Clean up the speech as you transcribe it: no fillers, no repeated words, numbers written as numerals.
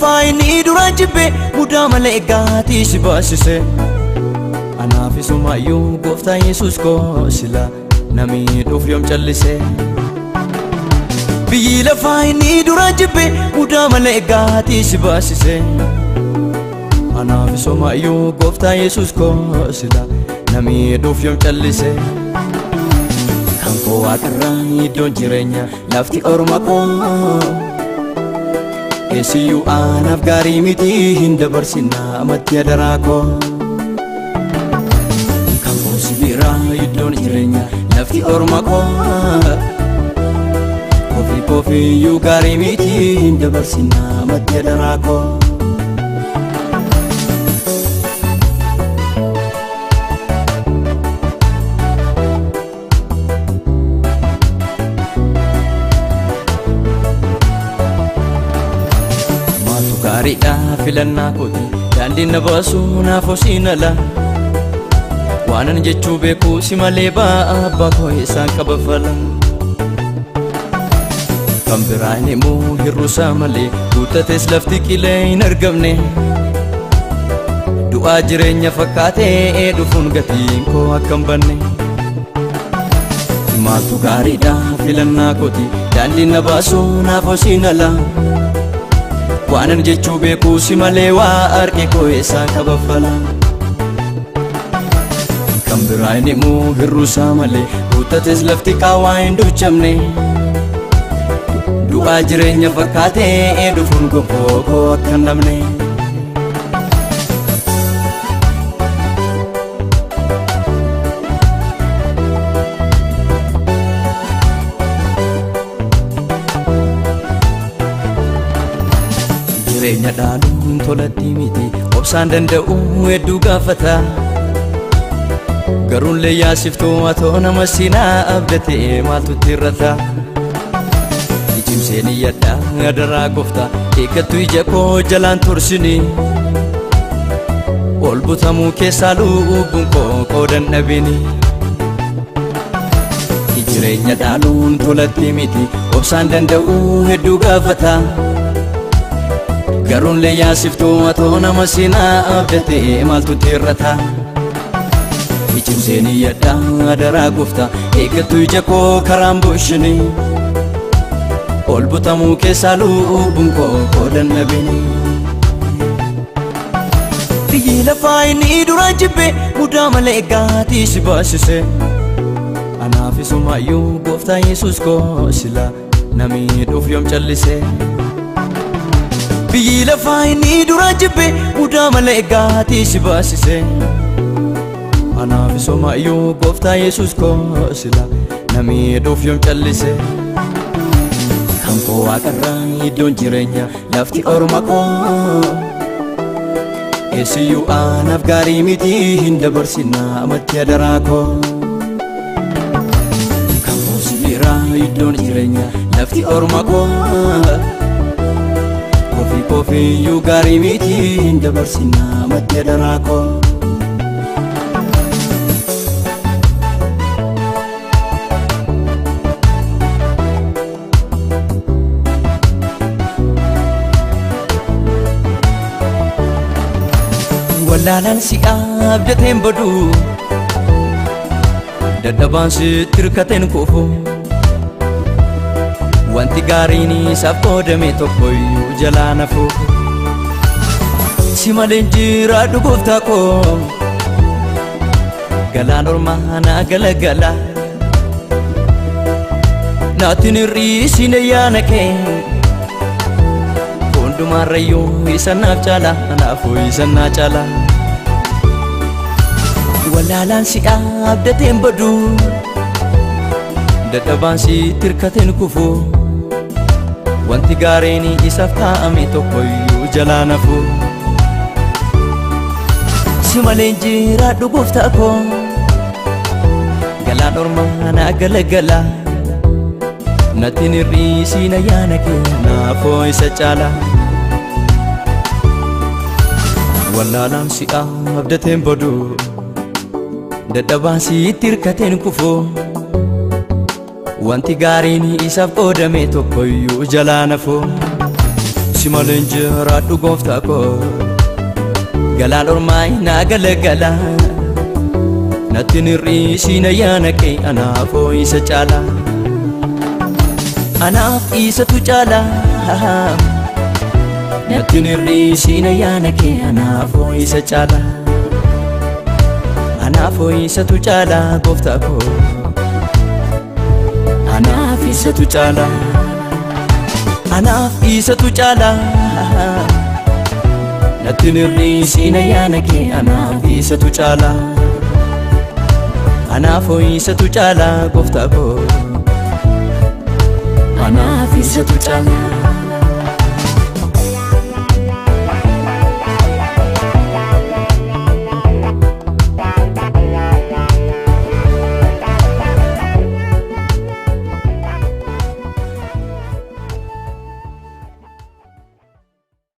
faayini duraan jibbe mudaa malee eegaatii si baasise. Anaaf isumayyuu gooftaa Yesuus koo sila namni dhuuf yoom callise. Biyyi lafaa inni duraan jibbe mudaa malee eegaatii si baasise. Anaaf isumayyuu gooftaa Yesuus koo sila namni dhuuf yoom callise. Kan koo waaqarraa iddoon jireenya lafti orma koo. Eesiyyuu anaaf gaarii miti hin dabarsinaa amatti adaraa koo. Kan koo sibiraa iddoon jireenya lafti orma koo. Kofiyyuu gaarii miti hin dabarsinaa amatti adaraa koo. Gaariidha filannaa kooti daandii na baasuu naaf hosiin ala. Waanan jechuu beekuu si malee ba'a abbaa koo isaan qaba fala. Kan biraan immoo hir'uusaa malee guuttates lafti qilee hin argamne. Du'aa jireenya fakkaatee dhufuun gatiin koo akka hin banne. Maaltu gaariidha filannaa kooti daandii na baasuu naaf hosiin ala. Waanan jechuu beekuu si malee waa arge koo isaan qaba fala. Kan biraan immoo hir'uusaa malee guuttates lafti qaawwaa hin duuchamne. Du'aa jireenya fakkaatee dhufuun gonfoo koo akka hin dhabne. Jireenya dhaaluun tolatti miti obsaan danda'u hedduu gaafata. Garuun leeyyaasiftuu atoo nama sinaa abdatee maaltu irrata. Ijimseen iyyadha adaraa gooftaa eeggattu ija koo jalaan tursini. Ol butamuu keessaa lubbuun koo qoodan dhabini. Jireenya dhaaluun tolatti miti obsaan danda'u hedduu gaafata. Garuun leeyyaasiftuu atoo nama sinaa abdatee maaltu irrata. Ijimseen iyyadha adaraa gooftaa eeggattu ija koo karaan bushini. Ol butamuu keessaa lubbuun koo qoodan dhabini. Biyyi lafaa inni duraan jibbe mudaa malee eegaatii si baasise. Anaaf isumayyuu gooftaa Yesuus koo sila namni dhuuf yoom callise. Biyyi lafaa inni duraan jibbe mudaa malee eegaatii si baasise. Anaaf isumayyuu gooftaa Yesuus koo sila namni dhuuf yoom callise. Kan koo waaqarraa iddoon jireenya lafti orma koo. Eesiyyuu anaaf gaarii miti hin dabarsinaa amatti adaraa koo. Kan koo sibiraa iddoon jireenya lafti orma koo. Kofiyyuu gaarii miti hin dabarsinaa amatti adaraa koo. Wallaalaan si abdateen badu dadhabaan sitti hirkateen kufu. Wanti gaariin isaaf qoodame tokkoyyuu jalaa nafu. Si malee jiraadhu gooftaa koo galaan ormaa naa galagala. Naatiin hir'isine yaana kee hundumaarrayyuu isa naaf caala naafuu isa naa caala. Wallaalaan si abdateen badu dadhabaan sitti hirkateen kufu. Wanti gaariin isaaf kaa'ame tokkoyyuu jalaa nafu. Si malee jiraadhu gooftaa koo galaan ormaa naa galagala. Naatiin hir'isine yaana kee naafuu isa caala. Wallaalaan si abdateen badu dadhabaan sitti hirkateen kufu. Wanti gaariin isaaf qoodame tokkoyyuu jalaa nafu. si malee jiraadhu gooftaa koo galaan ormaay naa galagala natti nirriisii na yaana kee anaafoo isa caala anaaf isatu caala natti nirriisii na yaana kee anaafoo isa caala anaafoo isatu caala gooftaa koo anaaf isatu caala anaaf isatu caala natti nirriisii na yaana kee anaaf isatu caala anaafoo isatu caala gooftaa koo anaaf isatu caala